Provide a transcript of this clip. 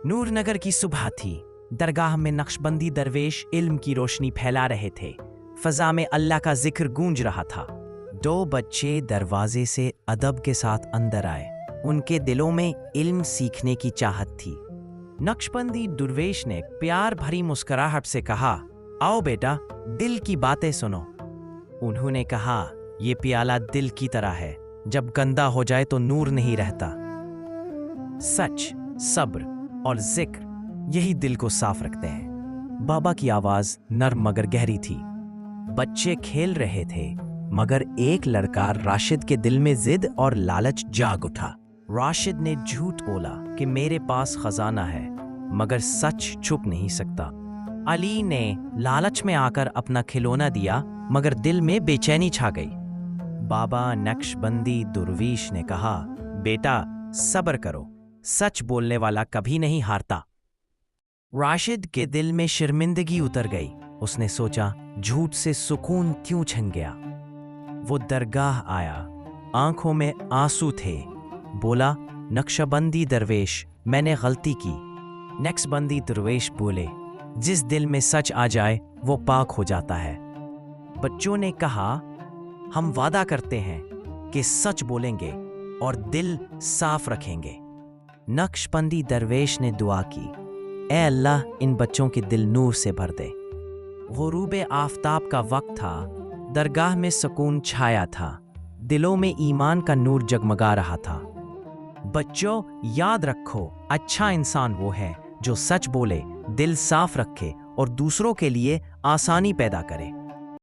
नूर नगर की सुबह थी। दरगाह में नक्शबंदी दरवेश इल्म की रोशनी फैला रहे थे। फजा में अल्लाह का जिक्र गूंज रहा था। 2 बच्चे दरवाजे से अदब के साथ अंदर आए। उनके दिलों में इल्म सीखने की चाहत थी। नक्शबंदी दरवेश ने प्यार भरी मुस्कुराहट से कहा, आओ बेटा, दिल की बातें सुनो। उन्होंने कहा, ये प्याला दिल की तरह है, जब गंदा हो जाए तो नूर नहीं रहता। सच, सब्र और जिक्र, यही दिल को साफ रखते हैं। बाबा की आवाज नर्म मगर गहरी थी। बच्चे खेल रहे थे, मगर एक लड़का राशिद के दिल में जिद और लालच जाग उठा। राशिद ने झूठ बोला कि मेरे पास खजाना है, मगर सच छुप नहीं सकता। अली ने लालच में आकर अपना खिलौना दिया, मगर दिल में बेचैनी छा गई। बाबा नक्शबंदी दरवेश ने कहा, बेटा सब्र करो, सच बोलने वाला कभी नहीं हारता। राशिद के दिल में शर्मिंदगी उतर गई। उसने सोचा, झूठ से सुकून क्यों छिन गया। वो दरगाह आया, आंखों में आंसू थे। बोला, नक्शबंदी दरवेश, मैंने गलती की। नक्शबंदी दरवेश बोले, जिस दिल में सच आ जाए वो पाक हो जाता है। बच्चों ने कहा, हम वादा करते हैं कि सच बोलेंगे और दिल साफ रखेंगे। नक्शबंदी दरवेश ने दुआ की, ऐ अल्लाह, इन बच्चों के दिल नूर से भर दे। गुरूब आफताब का वक्त था। दरगाह में सुकून छाया था। दिलों में ईमान का नूर जगमगा रहा था। बच्चों, याद रखो, अच्छा इंसान वो है जो सच बोले, दिल साफ रखे और दूसरों के लिए आसानी पैदा करे।